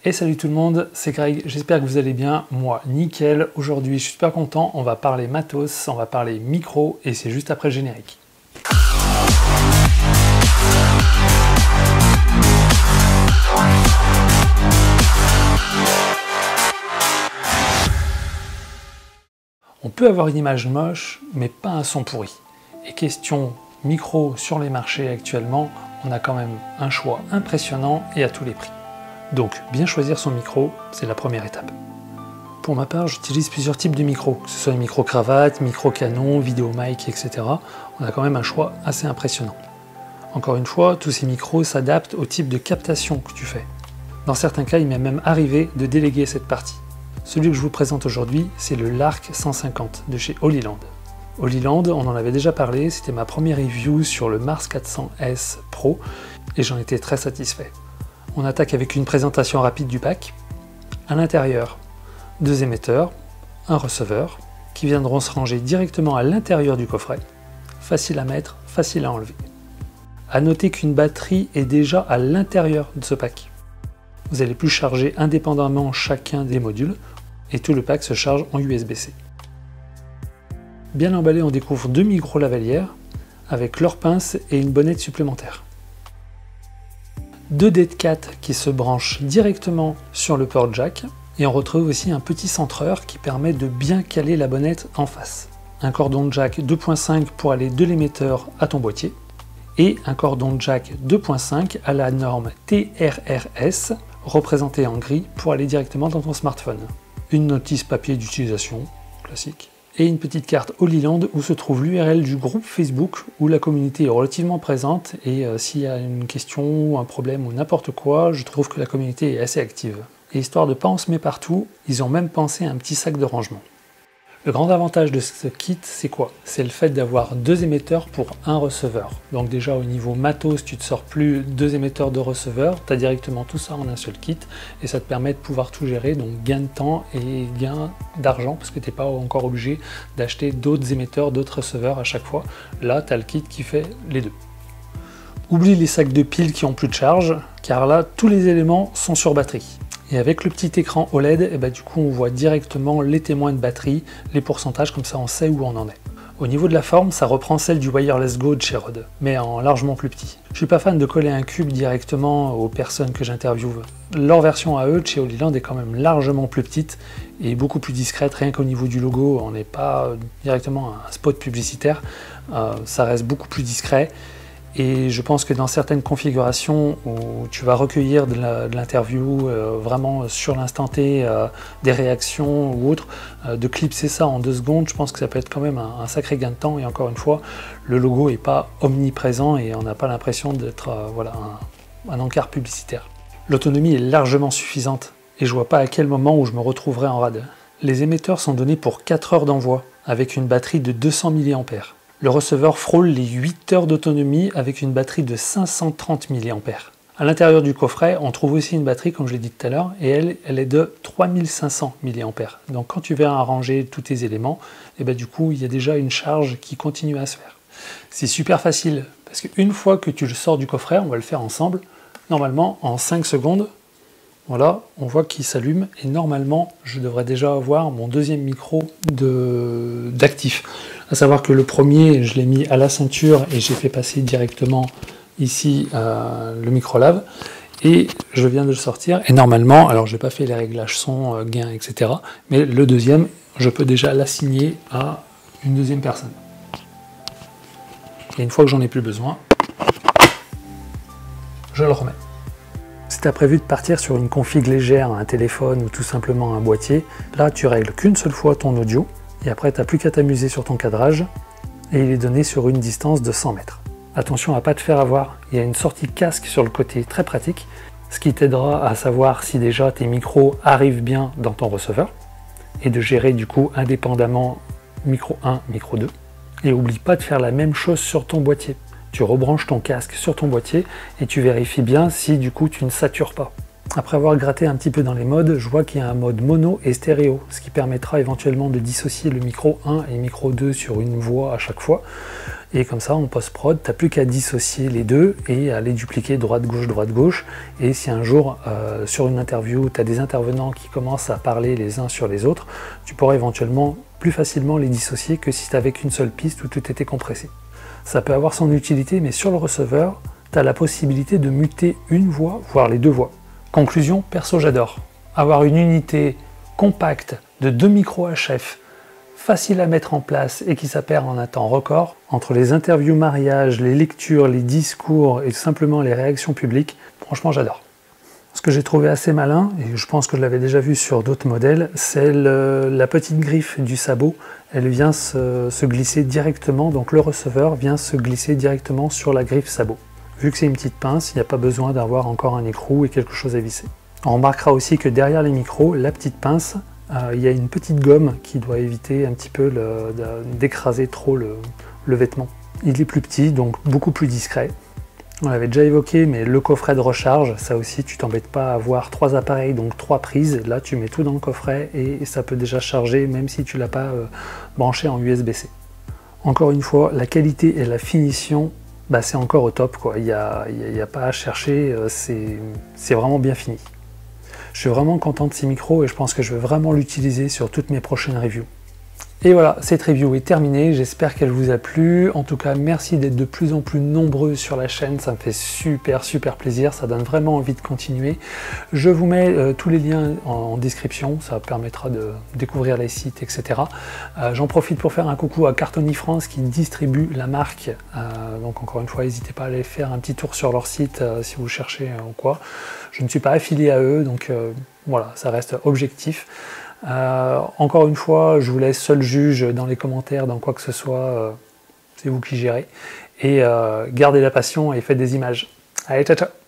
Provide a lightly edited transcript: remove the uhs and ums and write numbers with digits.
Et salut tout le monde, c'est Greg, j'espère que vous allez bien, moi nickel. Aujourd'hui je suis super content, on va parler matos, on va parler micro et c'est juste après le générique. On peut avoir une image moche, mais pas un son pourri. Et question micro sur les marchés actuellement, on a quand même un choix impressionnant et à tous les prix. Donc, bien choisir son micro, c'est la première étape. Pour ma part, j'utilise plusieurs types de micros, que ce soit les micro-cravates, micro-canon, vidéo mic, etc. On a quand même un choix assez impressionnant. Encore une fois, tous ces micros s'adaptent au type de captation que tu fais. Dans certains cas, il m'est même arrivé de déléguer cette partie. Celui que je vous présente aujourd'hui, c'est le Lark 150 de chez Holyland. Holyland, on en avait déjà parlé, c'était ma première review sur le Mars 400S Pro et j'en étais très satisfait. On attaque avec une présentation rapide du pack. À l'intérieur, 2 émetteurs, un receveur qui viendront se ranger directement à l'intérieur du coffret. Facile à mettre, facile à enlever. A noter qu'une batterie est déjà à l'intérieur de ce pack. Vous allez plus charger indépendamment chacun des modules et tout le pack se charge en USB-C. Bien emballé, on découvre 2 micro-lavalières avec leur pince et une bonnette supplémentaire. 2 Dead Cat qui se branchent directement sur le port jack et on retrouve aussi un petit centreur qui permet de bien caler la bonnette en face. Un cordon jack 2.5 pour aller de l'émetteur à ton boîtier et un cordon jack 2.5 à la norme TRRS représenté en gris pour aller directement dans ton smartphone. Une notice papier d'utilisation, classique, et une petite carte Holyland où se trouve l'URL du groupe Facebook où la communauté est relativement présente et s'il y a une question, un problème ou n'importe quoi, je trouve que la communauté est assez active. Et histoire de ne pas en semer partout, ils ont même pensé à un petit sac de rangement. Le grand avantage de ce kit, c'est quoi? C'est le fait d'avoir 2 émetteurs pour un receveur. Donc déjà au niveau matos, tu ne te sors plus 2 émetteurs de receveur, tu as directement tout ça en un seul kit et ça te permet de pouvoir tout gérer, donc gain de temps et gain d'argent parce que tu n'es pas encore obligé d'acheter d'autres émetteurs, d'autres receveurs à chaque fois. Là, tu as le kit qui fait les deux. Oublie les sacs de piles qui ont plus de charge, car là, tous les éléments sont sur batterie. Et avec le petit écran OLED, du coup on voit directement les témoins de batterie, les pourcentages, comme ça on sait où on en est. Au niveau de la forme, ça reprend celle du Wireless Go de chez Rode, mais en largement plus petit. Je suis pas fan de coller un cube directement aux personnes que j'interviewe. Leur version à eux de chez Holyland est quand même largement plus petite et beaucoup plus discrète, rien qu'au niveau du logo, on n'est pas directement un spot publicitaire, ça reste beaucoup plus discret. Et je pense que dans certaines configurations où tu vas recueillir de l'interview vraiment sur l'instant T, des réactions ou autres, de clipser ça en 2 secondes, je pense que ça peut être quand même un sacré gain de temps. Et encore une fois, le logo n'est pas omniprésent et on n'a pas l'impression d'être un encart publicitaire. L'autonomie est largement suffisante et je vois pas à quel moment où je me retrouverai en rade. Les émetteurs sont donnés pour 4 heures d'envoi avec une batterie de 200 mAh. Le receveur frôle les 8 heures d'autonomie avec une batterie de 530 mAh. À l'intérieur du coffret, on trouve aussi une batterie, comme je l'ai dit tout à l'heure, et elle est de 3500 mAh. Donc quand tu viens arranger tous tes éléments, du coup, il y a déjà une charge qui continue à se faire. C'est super facile, parce qu'une fois que tu le sors du coffret, on va le faire ensemble, normalement en 5 secondes, voilà, on voit qu'il s'allume et normalement, je devrais déjà avoir mon deuxième micro d'actif. À savoir que le premier, je l'ai mis à la ceinture et j'ai fait passer directement ici le micro-lave. Et je viens de le sortir. Et normalement, alors je n'ai pas fait les réglages son, gain, etc. Mais le deuxième, je peux déjà l'assigner à une deuxième personne. Et une fois que j'en ai plus besoin, je le remets. Si tu as prévu de partir sur une config légère, un téléphone ou tout simplement un boîtier, là tu règles qu'une seule fois ton audio et après tu n'as plus qu'à t'amuser sur ton cadrage et il est donné sur une distance de 100 mètres. Attention à ne pas te faire avoir, il y a une sortie casque sur le côté très pratique, ce qui t'aidera à savoir si déjà tes micros arrivent bien dans ton receveur et de gérer du coup indépendamment micro 1, micro 2. Et oublie pas de faire la même chose sur ton boîtier. Tu rebranches ton casque sur ton boîtier et tu vérifies bien si du coup tu ne satures pas. Après avoir gratté un petit peu dans les modes, je vois qu'il y a un mode mono et stéréo, ce qui permettra éventuellement de dissocier le micro 1 et le micro 2 sur une voix à chaque fois. Et comme ça, en post-prod, tu n'as plus qu'à dissocier les deux et à les dupliquer droite-gauche. Et si un jour, sur une interview, tu as des intervenants qui commencent à parler les uns sur les autres, tu pourras éventuellement plus facilement les dissocier que si tu n'avais qu'une seule piste où tout était compressé. Ça peut avoir son utilité, mais sur le receveur, tu as la possibilité de muter une voix, voire les deux voix. Conclusion, perso j'adore. Avoir une unité compacte de 2 micros HF, facile à mettre en place et qui s'appaire en un temps record, entre les interviews mariage, les lectures, les discours et simplement les réactions publiques, franchement j'adore. Ce que j'ai trouvé assez malin, et je pense que je l'avais déjà vu sur d'autres modèles, c'est la petite griffe du sabot. Elle vient se glisser directement, donc le receveur vient se glisser directement sur la griffe sabot. Vu que c'est une petite pince, il n'y a pas besoin d'avoir encore un écrou et quelque chose à visser. On remarquera aussi que derrière les micros, la petite pince, il y a une petite gomme qui doit éviter un petit peu d'écraser trop le vêtement. Il est plus petit, donc beaucoup plus discret. On l'avait déjà évoqué, mais le coffret de recharge, ça aussi, tu t'embêtes pas à avoir 3 appareils, donc 3 prises. Là, tu mets tout dans le coffret et ça peut déjà charger, même si tu ne l'as pas branché en USB-C. Encore une fois, la qualité et la finition, bah, c'est encore au top, quoi. Il n'y a pas à chercher, c'est vraiment bien fini. Je suis vraiment content de ces micros et je pense que je vais vraiment l'utiliser sur toutes mes prochaines reviews. Et voilà, cette review est terminée, j'espère qu'elle vous a plu. En tout cas, merci d'être de plus en plus nombreux sur la chaîne, ça me fait super plaisir, ça donne vraiment envie de continuer. Je vous mets tous les liens en description, ça permettra de découvrir les sites, etc. J'en profite pour faire un coucou à Cartoni France qui distribue la marque. Donc encore une fois, n'hésitez pas à aller faire un petit tour sur leur site si vous cherchez ou quoi. Je ne suis pas affilié à eux, donc voilà, ça reste objectif. Encore une fois, je vous laisse seul juge dans les commentaires, dans quoi que ce soit, c'est vous qui gérez. Et gardez la passion et faites des images. Allez, ciao ciao!